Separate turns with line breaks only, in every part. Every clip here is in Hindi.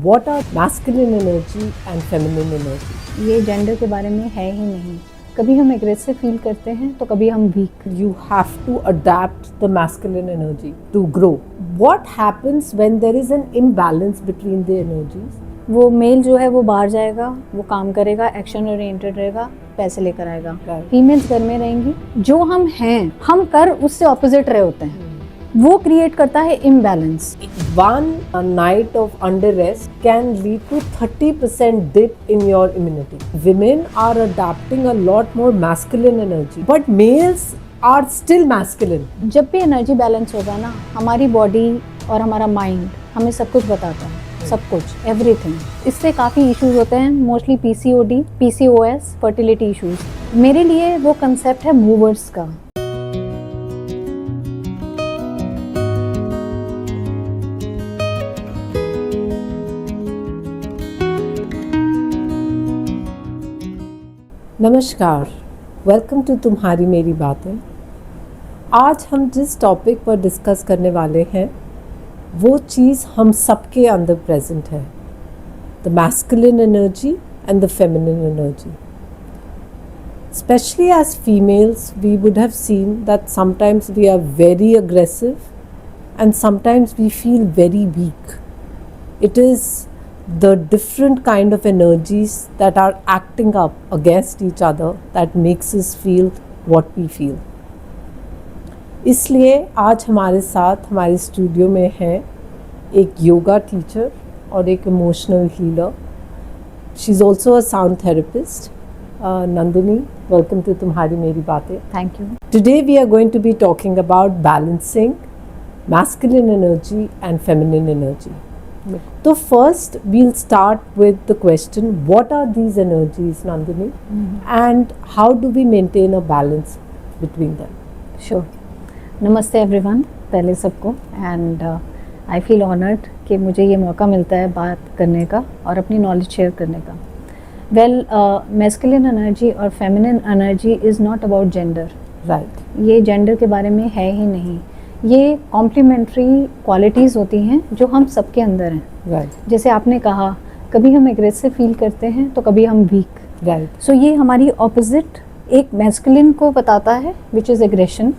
what are masculine energy and feminine energy?
ये जेंडर के बारे में है ही नहीं. कभी हम एग्रेसिव फील करते हैं तो कभी हम week.
You have to adapt the masculine energy to grow. What happens when there is an imbalance between the energies?
वो मेल जो है वो बाहर जाएगा, वो काम करेगा, एक्शन ओरिएंटेड रहेगा, पैसे लेकर आएगा. फीमेल्स घर में रहेंगी, जो हम हैं हम कर उससे ऑपोजिट रहे होते हैं, वो क्रिएट करता है imbalance.
One night of under rest can lead to 30% dip in your immunity. Women are adapting a lot more masculine energy, but males are still masculine.
जब भी एनर्जी बैलेंस होगा ना, हमारी बॉडी और हमारा माइंड हमें सब कुछ बताता है, सब कुछ, एवरीथिंग. इससे काफ़ी इश्यूज होते हैं, mostly PCOD, PCOS, fertility issues. मेरे लिए वो कंसेप्ट है मूवर्स का.
नमस्कार, वेलकम टू तुम्हारी मेरी बातें. आज हम जिस टॉपिक पर डिस्कस करने वाले हैं वो चीज़ हम सबके अंदर प्रेजेंट है, the masculine energy and the feminine energy. Especially as females, we would have seen that sometimes we are very aggressive and sometimes we feel very weak. It is the different kind of energies that are acting up against each other that makes us feel what we feel. इसलिए आज हमारे साथ हमारे स्टूडियो में है एक योगा टीचर और एक emotional healer. She is also a sound therapist. Nandini, welcome to Tumhari Meri Baatein.
Thank you.
Today we are going to be talking about balancing masculine energy and feminine energy. So first we'll start with the question, what are these energies, Nandini, and how do we maintain a balance between them?
Sure. नमस्ते एवरीवन पहले सबको. एंड आई फील ऑनर्ड कि मुझे ये मौका मिलता है बात करने का और अपनी नॉलेज शेयर करने का. वेल, मैस्कुलिन एनर्जी और feminine energy is not about gender.
Right.
ये जेंडर के बारे में है ही नहीं. ये कॉम्प्लीमेंट्री क्वालिटीज़ होती हैं जो हम सबके अंदर हैं.
राइट.
जैसे आपने कहा, कभी हम एग्रेसिव फील करते हैं तो कभी हम वीक.
राइट.
सो ये हमारी ऑपोजिट एक मैस्कुलिन को बताता है विच इज़ एग्रेशन,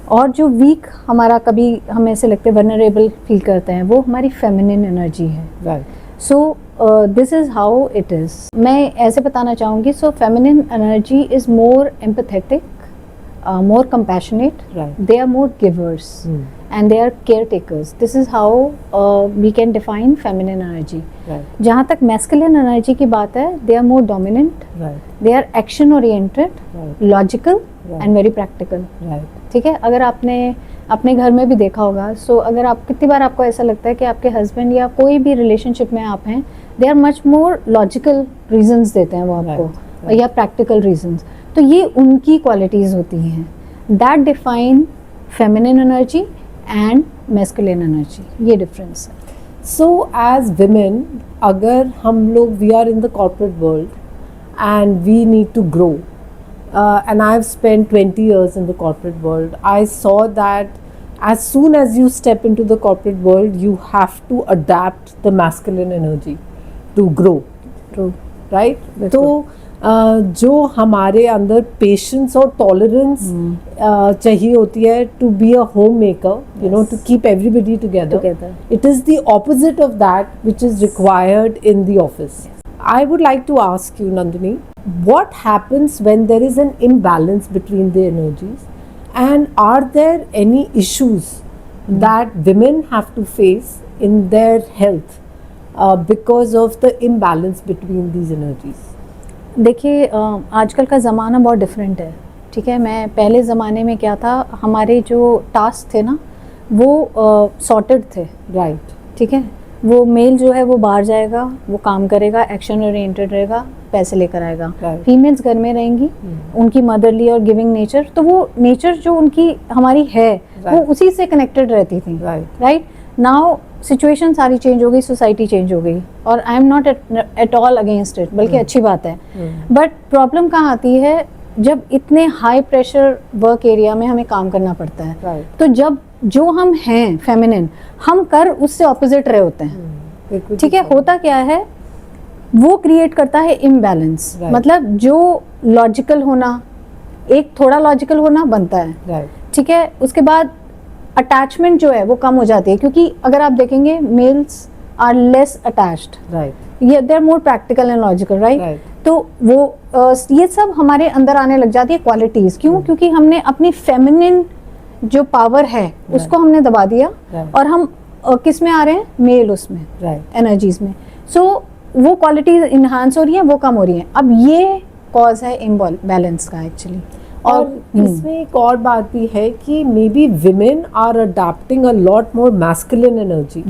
और जो वीक हमारा कभी हम ऐसे लगते हैं वनरेबल फील करते हैं, वो हमारी फेमिनिन एनर्जी है.
Right.
So this is how it is. मैं ऐसे बताना चाहूँगी. So feminine energy is more empathetic, more compassionate.
Right.
They are more givers and they are caretakers. This is how we can define feminine energy.
Right.
जहाँ तक masculine energy की बात है, they are more dominant.
Right.
They are action oriented,
Right.
logical,
Right.
and very practical.
Right.
ठीक है. अगर आपने अपने घर में भी देखा होगा, सो अगर आप कितनी बार आपको ऐसा लगता है कि आपके हस्बैंड या कोई भी रिलेशनशिप में आप हैं, they are much more logical reasons देते हैं वो आपको.
Right.
या प्रैक्टिकल रीजंस. तो ये उनकी क्वालिटीज़ होती हैं. That define feminine energy and masculine energy. ये डिफरेंस है.
So as women, अगर हम लोग we are in the corporate world and we need to grow, and I've spent 20 years in the corporate world. I saw that as soon as you step into the corporate world, you have to adapt the masculine energy to grow.
True.
Right?
बिल्कुल.
तो जो हमारे अंदर पेशेंस और टॉलरेंस चाहिए होती है to be a home maker, you know, to keep everybody together, it is the opposite of that which is required in the office. I would like to ask you, Nandini, what happens when there is an imbalance between the energies, and are there any issues that women have to face in their health because of the imbalance between these energies?
देखिए, आजकल का ज़माना बहुत डिफरेंट है. ठीक है. मैं पहले ज़माने में क्या था, हमारे जो टास्क थे ना वो सॉर्टेड थे.
राइट.
ठीक है. वो मेल जो है वो बाहर जाएगा, वो काम करेगा, एक्शन ओरिएंटेड रहेगा, पैसे लेकर आएगा. फीमेल्स घर में रहेंगी, उनकी मदरली और गिविंग नेचर, तो वो नेचर जो उनकी हमारी है वो उसी से कनेक्टेड रहती थी. राइट. नाउ सिचुएशन सारी चेंज हो गई, सोसाइटी चेंज हो गई, और I am not at all against it, बल्कि अच्छी बात है. बट प्रॉब्लम कहाँ आती है, जब इतने हाई प्रेशर वर्क एरिया में हमें काम करना पड़ता है. तो जब जो हम हैं फेमिनिन, हम कर उससे ऑपोजिट रहे होते हैं. ठीक है, होता क्या है, वो क्रिएट करता है इम्बैलेंस। मतलब जो लॉजिकल होना, एक थोड़ा लॉजिकल होना बनता है, ठीक है, उसके बाद अटैचमेंट जो है वो कम हो जाती है, क्योंकि अगर आप देखेंगे मेल्स आर लेस अटैच्ड, ये they are more practical and logical, right. तो वो ये सब हमारे अंदर आने लग जाती है क्वालिटीज। क्यों? क्योंकि हमने अपनी फेमिनिन जो पावर है उसको हमने दबा दिया, और हम किस में आ रहे हैं, मेल उसमें, एनर्जीज में। सो वो क्वालिटीज इनहांस हो रही हैं, वो कम हो रही हैं। अब ये कॉज है इम्बैलेंस का एक्चुअली।
और इसमें एक और बात भी है कि maybe women are adopting a lot more masculine energy,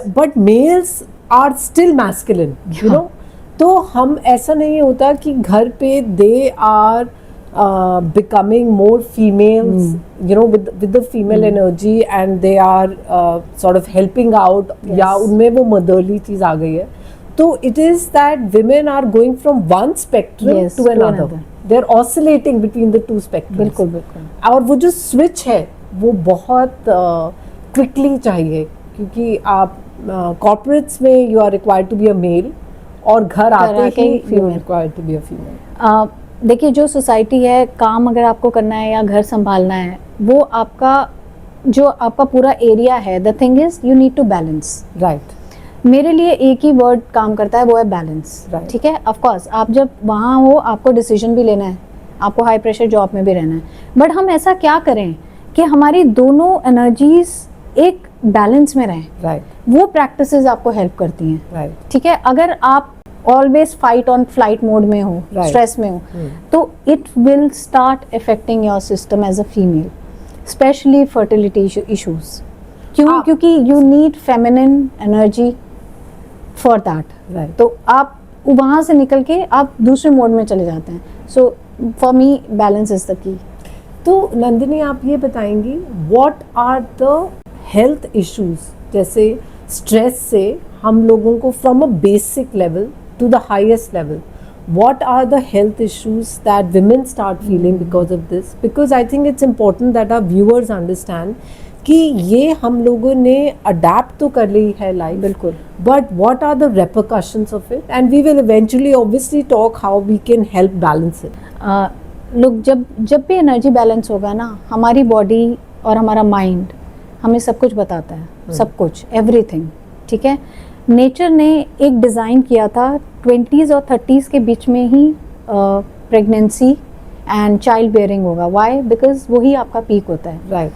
but males are still masculine, you know. तो हम, ऐसा नहीं होता कि घर पे they are becoming more females, you know, with the female energy, and they are sort of helping out, या उनमें वो motherly चीज आ गई है। तो it is that women are going from one spectrum to another. They are oscillating between the two spectrums.
बिल्कुल बिल्कुल।
और वो जो switch है वो बहुत quickly चाहिए, क्योंकि आप corporates में you are required to be a male, और घर आते ही you are required to be a female.
देखिए, जो सोसाइटी है, काम अगर आपको करना है या घर संभालना है, वो आपका जो आपका पूरा एरिया है, the thing is you need to balance, right. मेरे लिए एक ही वर्ड काम करता है, वो है बैलेंस, ठीक है। ऑफ कोर्स आप जब वहाँ हो, आपको डिसीजन भी लेना है, आपको हाई प्रेशर जॉब में भी रहना है, बट हम ऐसा क्या करें कि हमारी दोनों एनर्जीज एक बैलेंस में रहें, राइट। वो प्रैक्टिसेस आपको हेल्प करती हैं, राइट, ठीक है। अगर आप always fight on flight mode में हो, स्ट्रेस में हो, तो it will start affecting your system as a female, specially fertility issues. क्यों? क्योंकि you need feminine energy for that, right. तो आप वहाँ से निकल के आप दूसरे मोड में चले जाते हैं। So for me balance is the key.
तो नंदिनी, आप ये बताएंगी what are the health issues, जैसे स्ट्रेस से हम लोगों को from a basic level to the highest level, what are the health issues that women start feeling because of this? Because I think it's important that our viewers understand कि ये हम लोगों ने adapt तो कर ली है life, बिल्कुल, but what are the repercussions of it, and we will eventually obviously talk how we can help balance it.
लोग जब भी एनर्जी बैलेंस होगा ना, हमारी बॉडी और हमारा माइंड हमें सब कुछ बताता है, सब कुछ, एवरीथिंग, ठीक है। नेचर ने एक डिज़ाइन किया था 20s और 30s के बीच में ही प्रेगनेंसी एंड चाइल्ड बेयरिंग होगा। वाई? बिकॉज वही आपका पीक होता है, राइट।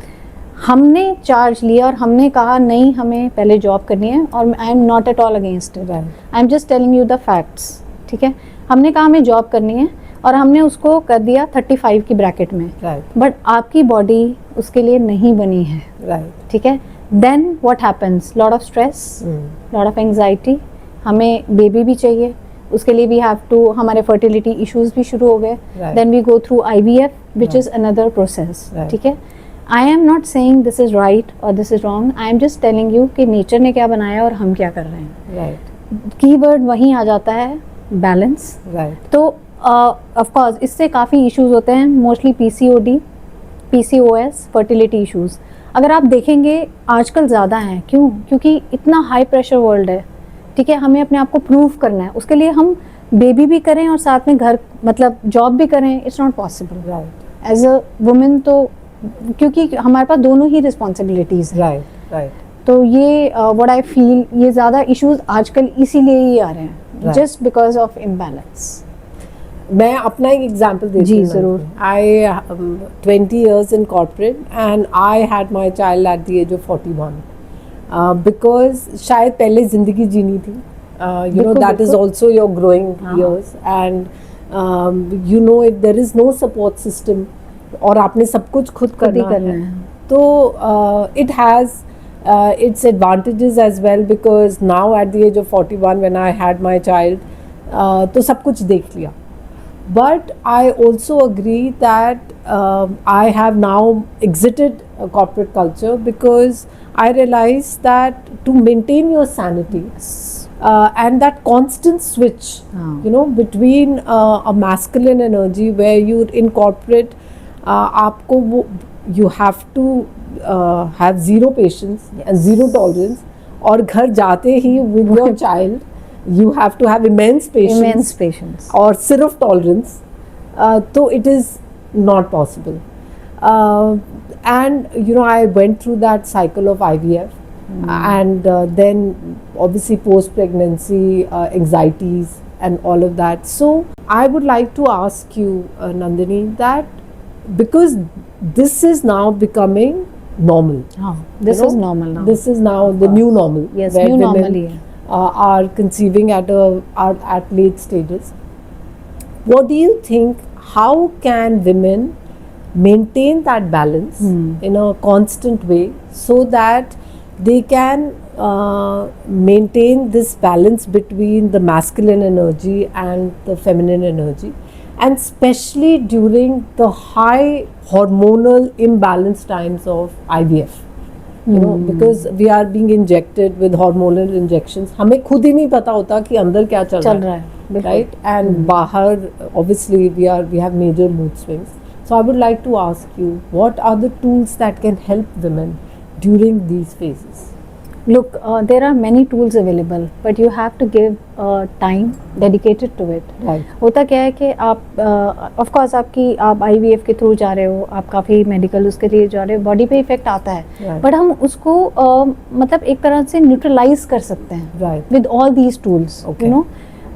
हमने चार्ज लिया और हमने कहा नहीं, हमें पहले जॉब करनी है, और I am not at all against it, I am just telling you the facts, ठीक है। हमने कहा हमें जॉब करनी है, और हमने उसको कर दिया 35 की ब्रैकेट में, राइट। बट आपकी बॉडी उसके लिए नहीं बनी है, राइट, ठीक है। Then what happens? Lot of stress, lot of anxiety. हमें बेबी भी चाहिए, उसके लिए we have to, हमारे fertility issues भी शुरू हो गए, then we go through IVF, which is another process, ठीक है। I am not saying this is right or this is wrong. I am just telling you कि nature ने क्या बनाया और हम क्या कर रहे हैं, right. Keyword वहीं आ जाता है, balance, right. तो of course इससे काफ़ी issues होते हैं, mostly PCOD, PCOS, fertility issues। अगर आप देखेंगे आजकल ज़्यादा हैं, क्यों? क्योंकि इतना हाई प्रेशर वर्ल्ड है, ठीक है। हमें अपने आप को प्रूव करना है, उसके लिए हम बेबी भी करें और साथ में घर, मतलब जॉब भी करें, it's not possible, right. As a women तो, क्योंकि हमारे पास दोनों ही रिस्पॉन्सिबिलिटीज़, राइट, राइट। तो ये व्हाट आई फील, ये ज़्यादा इश्यूज आजकल इसीलिए ही आ रहे हैं, जस्ट बिकॉज ऑफ इम्बैलेंस।
मैं अपना एक एग्जाम्पल देती हूँ, ज़रूर। आई 20 years in corporate and I had my child at the age of 41 because शायद पहले ज़िंदगी जीनी थी, you know, that is also your growing years, and you know, if there is no support system और आपने सब कुछ खुद करना है, तो it has its advantages as well, because now at the age of 41 when I had my child, तो सब कुछ देख लिया। But I also agree that I have now exited corporate culture because I realized that to maintain your sanity and that constant switch, you know, between a masculine energy where you incorporate, आपको वो, you have to have zero patience and zero tolerance, और घर जाते ही with your child you have to have immense patience और सिर्फ tolerance, तो it is not possible. And you know, I went through that cycle of IVF, and then obviously post pregnancy anxieties and all of that. So I would like to ask you, Nandini, that because this is now becoming normal.
This is normal now.
This is now the new normal.
Yes,
where
new
women
normal ही है.
Are conceiving at late stages. What do you think? How can women maintain that balance in a constant way so that they can maintain this balance between the masculine energy and the feminine energy, and especially during the high hormonal imbalance times of IVF? You know, because we are being injected with hormonal injections, हमें खुद ही नहीं पता होता कि अंदर क्या चल रहा है, right? And बाहर obviously we have major mood swings. So I would like to ask you, what are the tools that can help women during these phases?
Look, there are many tools available, but you have to give time dedicated to it.
Right.
होता क्या है कि आप of course आप IVF के थ्रू जा रहे हो, आप काफ़ी मेडिकल उसके लिए जा रहे हो, बॉडी पे इफेक्ट आता है,
Right.
बट हम उसको मतलब एक तरह से न्यूट्रलाइज कर सकते हैं
Right.
With all these tools.
Okay.
You know,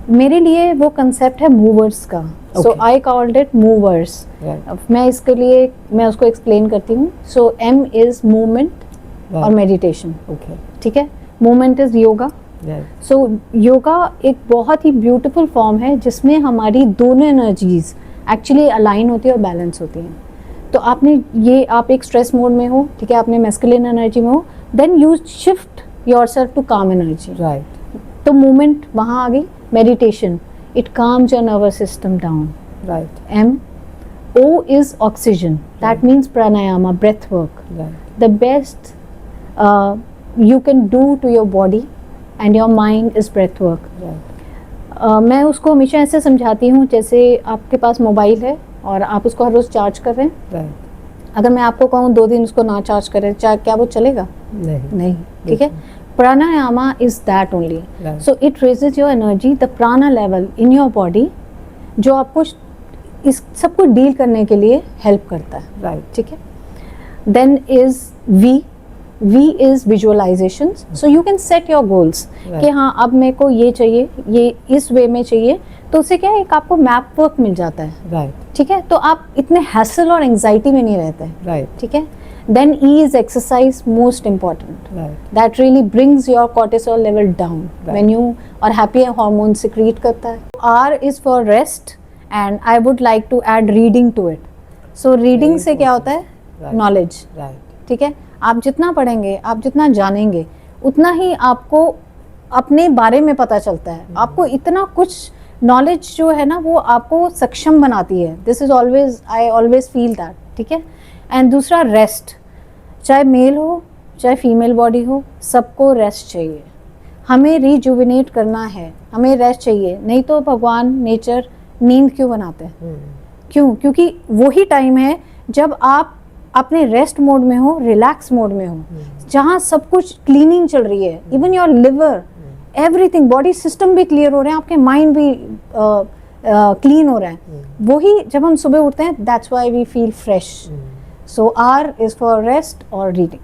मेरे लिए वो कंसेप्ट है मूवर्स का. सो
Okay.
I called it movers.
Right.
मैं इसके लिए मैं उसको एक्सप्लेन करती हूँ. सो M इज मूवमेंट
Right.
और मेडिटेशन.
Okay.
ठीक है. Movement is yoga.
Right.
सो योगा एक बहुत ही ब्यूटीफुल फॉर्म है जिसमें हमारी दोनों एनर्जीज एक्चुअली अलाइन होती है और बैलेंस होती हैं. तो आप एक स्ट्रेस मोड में हो, ठीक है, आपने मैस्कुलिन एनर्जी में हो, then you shift yourself to calm energy.
Right.
तो मूवमेंट वहाँ आ गई. Meditation, it calms your nervous system down.
Right.
M. O is oxygen. That means pranayama, breath work.
Right.
The best you can do to your body and your mind is breath work.
Right.
मैं उसको हमेशा ऐसे समझाती हूँ जैसे आपके पास मोबाइल है और आप उसको हर रोज़ चार्ज कर रहे हैं.
Right.
अगर मैं आपको कहूँ 2 दिन उसको ना चार्ज करें, क्या वो चलेगा? नहीं. ठीक है. Pranayama is that only.
Right.
So it raises your energy, the prana level in your body, जो आपको इस सबको डील करने के लिए हेल्प करता है.
Right.
ठीक है. Then is V. V is visualizations. So you can set your goals.
Right.
कि हाँ अब मेरे को ये चाहिए, ये इस वे में चाहिए, तो उससे क्या है, एक आपको मैप वर्क मिल जाता है.
Right.
ठीक है. तो आप इतने हैसल और एंजाइटी में नहीं रहते.
Right.
ठीक है. Then E is exercise, most important.
Right.
That really brings your cortisol level down.
Right.
When you are happy, hormone secrete करता है. R is for rest, and I would like to add reading to it. So reading
Very
से क्या होता है?
Right.
Knowledge.
Right.
ठीक है. आप जितना पढ़ेंगे, आप जितना जानेंगे, उतना ही आपको अपने बारे में पता चलता है. आपको इतना कुछ नॉलेज जो है ना, वो आपको सक्षम बनाती है. This is always, I always feel that. ठीक है. एंड दूसरा रेस्ट, चाहे मेल हो चाहे फीमेल बॉडी हो, सबको रेस्ट चाहिए. हमें रिजुविनेट करना है, हमें रेस्ट चाहिए. नहीं तो भगवान नेचर नींद क्यों बनाते हैं? क्यों? क्योंकि वही टाइम है जब आप अपने रेस्ट मोड में हो, रिलैक्स मोड में हो, जहाँ सब कुछ क्लीनिंग चल रही है. Even your liver, everything, body system भी क्लियर हो रहे हैं, आपके माइंड भी क्लीन हो रहा है. वही जब हम सुबह उठते हैं, that's why we feel fresh. So R is for rest or reading.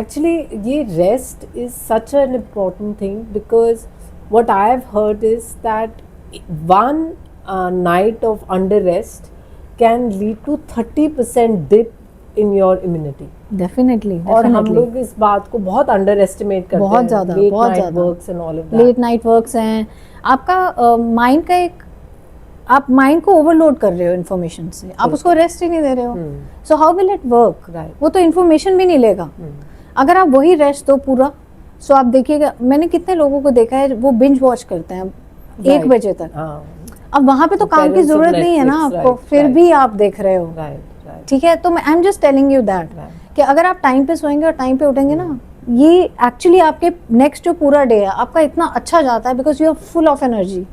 Actually, ये rest is such an important thing, because what I have heard is that one night of under rest can lead to 30% dip in your immunity.
Definitely.
और हम लोग इस बात को बहुत अंडर एस्टिमेट करते हैं.
बहुत ज़्यादा, बहुत ज़्यादा.
Works and all of that.
Late night works हैं. आपका माइंड का एक, आप माइंड को ओवरलोड कर रहे हो इन्फॉर्मेशन से, आप उसको रेस्ट ही नहीं दे रहे हो. So how will it work? वो तो इन्फॉर्मेशन भी नहीं लेगा. अगर आप वही रेस्ट दो पूरा, सो आप देखिएगा, मैंने कितने लोगों को देखा है वो बिंज वॉच करते हैं 1 बजे तक. अब वहाँ पे तो काम की जरूरत नहीं है ना आपको, फिर भी आप देख रहे हो. ठीक है. तो I am just telling you that कि अगर आप टाइम पे सोएंगे और टाइम पे उठेंगे ना, ये एक्चुअली आपके नेक्स्ट जो पूरा डे है आपका इतना अच्छा जाता है, because you are full of energy.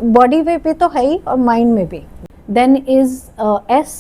Body वे पे तो है ही और माइंड में भी. Then is S.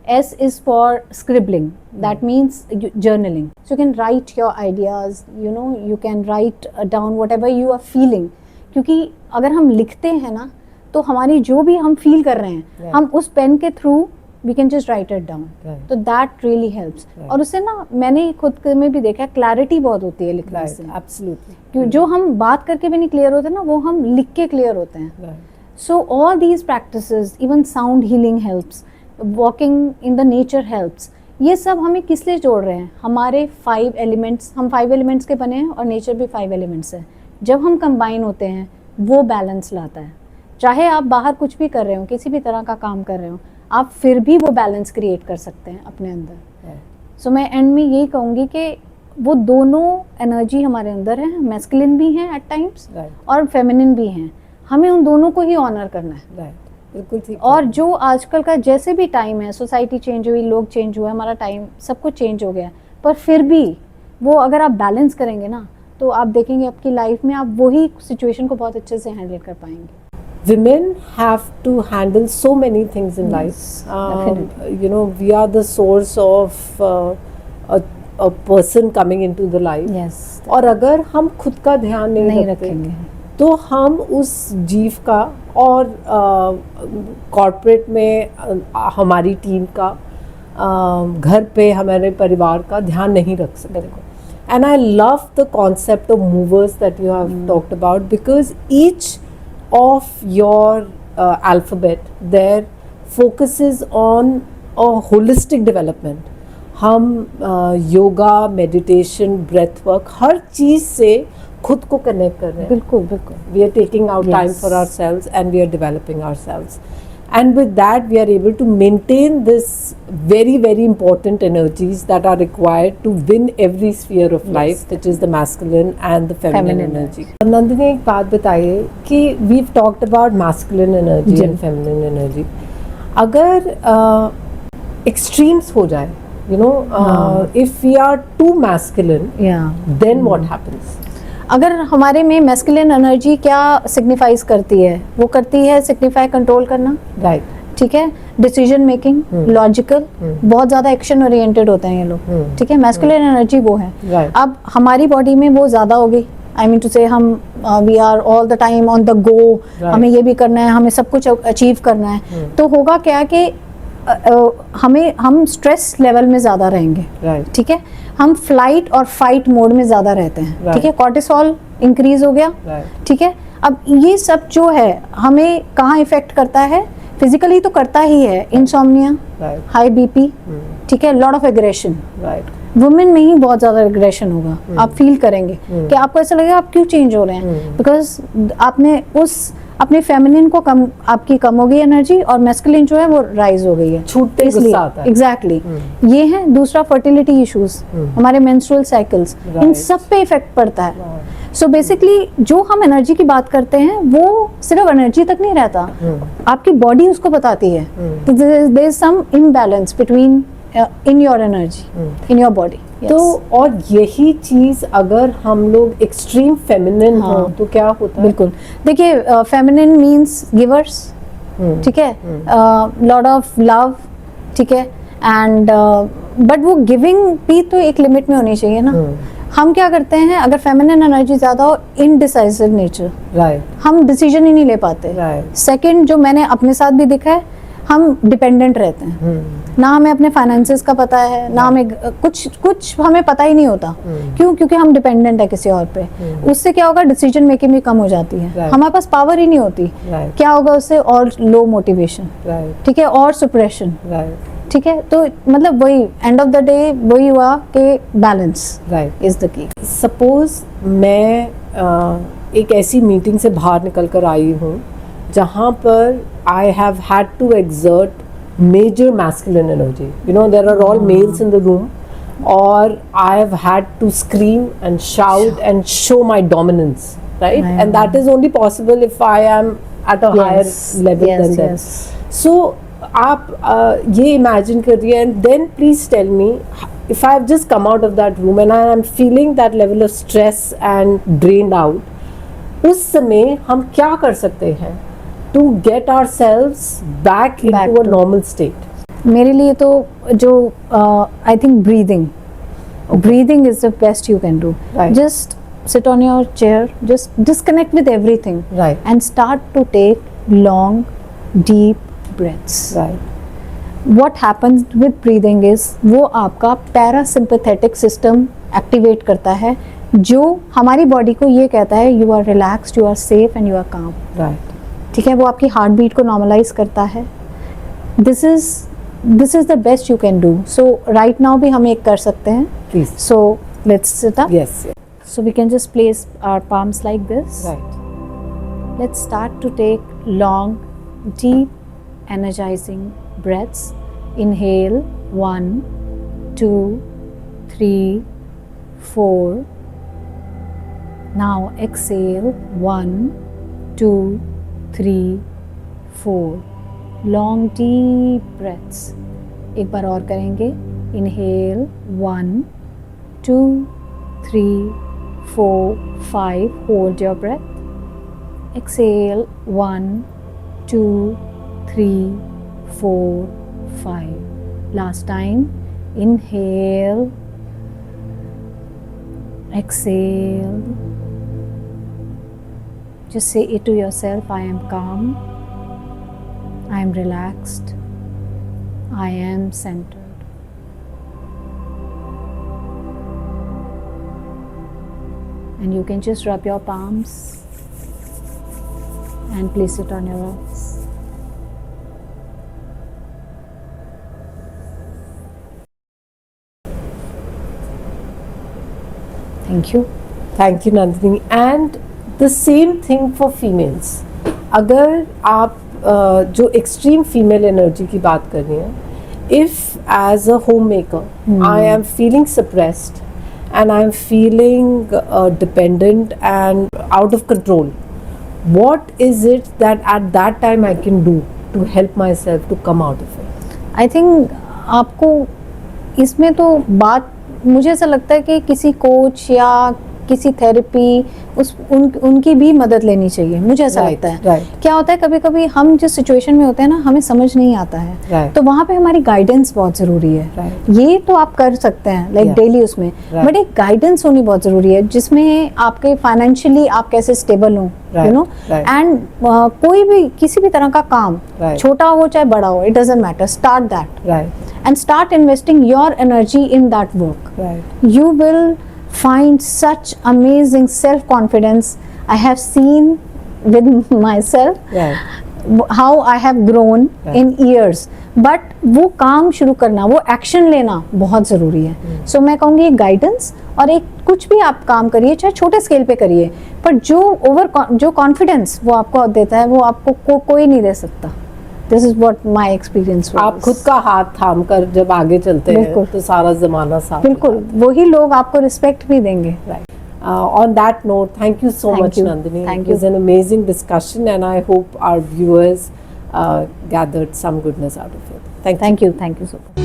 S is for scribbling. That means journaling. So you can write your ideas, you know, you can write down whatever you are feeling. क्योंकि अगर हम लिखते हैं ना, तो हमारी जो भी हम फील कर रहे हैं, हम उस पेन के through we can just write it down. तो that really helps. और उससे ना मैंने खुद में भी देखा है, क्लैरिटी बहुत होती है लिखने से.
Absolutely.
क्यों जो हम बात करके भी नहीं क्लियर होते ना, वो हम लिख के क्लियर होते हैं. So all these practices, even sound healing helps. Walking in the nature helps. ये सब हमें किस लिए जोड़ रहे हैं? हमारे 5 एलिमेंट्स, हम 5 एलिमेंट्स के बने हैं और नेचर भी 5 एलिमेंट्स है. जब हम कंबाइन होते हैं वो बैलेंस लाता है. चाहे आप बाहर कुछ भी कर रहे हो, किसी भी तरह का काम कर रहे हो, आप फिर भी वो बैलेंस क्रिएट कर सकते हैं अपने अंदर. सो मैं एंड में यही कहूँगी कि वो दोनों एनर्जी हमारे अंदर है, मैस्कुलिन भी हैं एट टाइम्स और फेमिनिन भी हैं. हमें उन दोनों को ही ऑनर करना है.
बिल्कुल ठीक.
और जो आजकल का जैसे भी टाइम है, सोसाइटी चेंज हुई, लोग चेंज हुए, हमारा टाइम सब कुछ चेंज हो गया, पर फिर भी वो अगर आप बैलेंस करेंगे ना, तो आप देखेंगे आपकी लाइफ में आप वही सिचुएशन को बहुत अच्छे से हैंडल कर पाएंगे.
Women have to handle so many things in life. You know, we are the source of a person coming into the life.
Yes.
और अगर हम खुद का ध्यान नहीं रखेंगे तो हम उस जीव का और कॉर्पोरेट में हमारी टीम का, घर पे हमारे परिवार का ध्यान नहीं रख सकते. And I love the concept of movers that you have talked about, because each of your alphabet there focuses on a holistic development. हम योगा, मेडिटेशन, ब्रेथ वर्क, हर चीज़ से खुद को कनेक्ट कर रहे हैं.
बिल्कुल बिल्कुल.
We are taking out time for ourselves and we are developing ourselves, and with that we are able to maintain this very very important energies that are required to win every sphere of life, which is the masculine and the feminine energy. Nandini, एक बात बताइए कि we have talked about masculine energy and feminine energy. अगर एक्सट्रीम्स हो जाए, you know, if we are too masculine, then what happens?
अगर हमारे में मैस्कुलिन एनर्जी क्या सिग्निफाइज करती है? वो करती है सिग्निफाई कंट्रोल करना.
राइट.
ठीक है. डिसीजन मेकिंग, लॉजिकल, बहुत ज़्यादा एक्शन ओरिएंटेड होते हैं ये लोग. ठीक है. मैस्कुलिन एनर्जी वो है. अब हमारी बॉडी में वो ज़्यादा होगी. आई मीन टू से हम we are all the time on the go. हमें ये भी करना है, हमें सब कुछ अचीव करना है. तो होगा क्या कि हम स्ट्रेस लेवल में ज़्यादा रहेंगे. ठीक है. हम फ्लाइट और फाइट मोड में ज़्यादा रहते हैं. ठीक है. कॉर्टिसोल इंक्रीज हो गया. ठीक है. अब ये सब जो है हमें कहाँ इफेक्ट करता है? फिजिकली तो करता ही है. इंसोम्निया, हाई बीपी, ठीक है, लॉट ऑफ एग्रेशन. वुमेन में ही बहुत ज़्यादा एग्रेशन होगा. आप फील करेंगे कि आपको ऐसा लगेगा आप क्यों चेंज हो रहे हैं, बिकॉज आपने उस अपने फेमिनिन को आपकी कम हो गई एनर्जी और मैस्कुलिन जो है वो राइज हो गई है.
छूटते गुस्सा आता है.
एग्जैक्टली. ये है. दूसरा फर्टिलिटी इश्यूज, हमारे मेंस्ट्रुअल साइकिल्स, इन सब पे इफेक्ट पड़ता है. सो बेसिकली जो हम एनर्जी की बात करते हैं वो सिर्फ एनर्जी तक नहीं रहता. आपकी बॉडी उसको बताती है. There is some imbalance between in your energy, in your body.
तो और यही चीज अगर हम लोग एक्सट्रीम फेमिनिन हो तो क्या होता है?
बिल्कुल. देखिए, फेमिनिन मीन्स गिवर्स. ठीक है. Lot of love. ठीक है. एंड बट वो गिविंग भी तो एक लिमिट में होनी चाहिए ना. हम क्या करते हैं, अगर फेमिनिन एनर्जी ज्यादा हो, इनडिसाइसिव नेचर. हम डिसीजन ही नहीं ले पाते. सेकंड, जो मैंने अपने साथ भी देखा है, हम डिपेंडेंट रहते हैं. ना हमें अपने फाइनेंसेस का पता है, ना हमें कुछ हमें पता ही नहीं होता. क्यों? क्योंकि हम डिपेंडेंट है किसी और पे. उससे क्या होगा? डिसीजन मेकिंग भी कम हो जाती है. हमारे पास पावर ही नहीं होती. क्या होगा उससे? और लो मोटिवेशन. ठीक है. और सुप्रेशन. ठीक है. तो मतलब वही एंड ऑफ द डे वही हुआ कि बैलेंस इज द की.
सपोज मैं एक ऐसी मीटिंग से बाहर निकल कर आई हूँ जहाँ पर I have had to exert major masculine energy. You know, there are all males in the room, or I have had to scream and shout and show my dominance, right? And that is only possible if I am at a higher level than them. So, आप ये imagine करिए, and then please tell me, if I have just come out of that room and I am feeling that level of stress and drained out, उस समय हम क्या कर सकते हैं to get ourselves back into a normal state?
मेरे लिए तो जो I think breathing is the best you can do.
Right.
Just sit on your chair, just disconnect with everything,
Right.
and start to take long deep breaths.
Right.
What happens with breathing is वो आपका पैरासिम्पैथेटिक सिस्टम एक्टिवेट करता है, जो हमारी बॉडी को ये कहता है you are relaxed, you are safe and you are calm.
Right.
ठीक है, वो आपकी हार्ट बीट को नॉर्मलाइज करता है. This is the best you can do. So right now भी हम एक कर सकते हैं.
Please.
So let's sit up.
Yes. Yes.
So we can just place our palms like this.
Right.
Let's start to take long, deep, energizing breaths. Inhale 1, 2, 3, 4. Now exhale 1, 2, 3, 4. Long, deep breaths. एक बार और करेंगे. Inhale 1, 2, 3, 4, 5. Hold your breath. Exhale 1, 2, 3, 4, 5. Last time. Inhale. Exhale. Just say it to yourself, I am calm. I am relaxed. I am centered. And you can just rub your palms and place it on your eyes. Thank you.
Thank you, Nandini. And the same thing for females. अगर आप जो एक्सट्रीम फीमेल एनर्जी की बात कर रही हैं, if as a home maker I am feeling suppressed and I'm feeling dependent and out of control, what is it that at that time I can do to help myself to come out of it?
I think आपको इसमें तो बात मुझे ऐसा लगता है कि किसी कोच या किसी थेरेपी उनकी भी मदद लेनी चाहिए. मुझे ऐसा लगता है. क्या होता है कभी कभी हम जिस सिचुएशन में होते हैं ना, हमें समझ नहीं आता है, तो वहाँ पे हमारी गाइडेंस बहुत ज़रूरी है. ये तो आप कर सकते हैं लाइक डेली उसमें, बट एक गाइडेंस होनी बहुत ज़रूरी है जिसमें आपके फाइनेंशियली आप कैसे स्टेबल हो, यू नो, एंड कोई भी किसी भी तरह का काम, छोटा हो चाहे बड़ा हो, it doesn't matter, start that and start investing your energy in that work. You will find such amazing self-confidence. I have seen with myself how I have grown in years. But वो काम शुरू करना, वो एक्शन लेना बहुत ज़रूरी है. So मैं कहूँगी एक गाइडेंस और एक कुछ भी आप काम करिए, चाहे छोटे स्केल पे करिए, पर जो कॉन्फिडेंस वो आपको देता है वो आपको कोई नहीं दे सकता. This is what my experience was.
आप खुद का हाथ थाम कर जब आगे चलते हैं तो सारा जमाना साथ.
बिल्कुल, वही लोग आपको रिस्पेक्ट भी देंगे.
Right. On that note, thank you so much, Nandini.
Thank
you. It was an amazing discussion, and I hope our viewers gathered some goodness out of it. Thank you.
Thank you so much.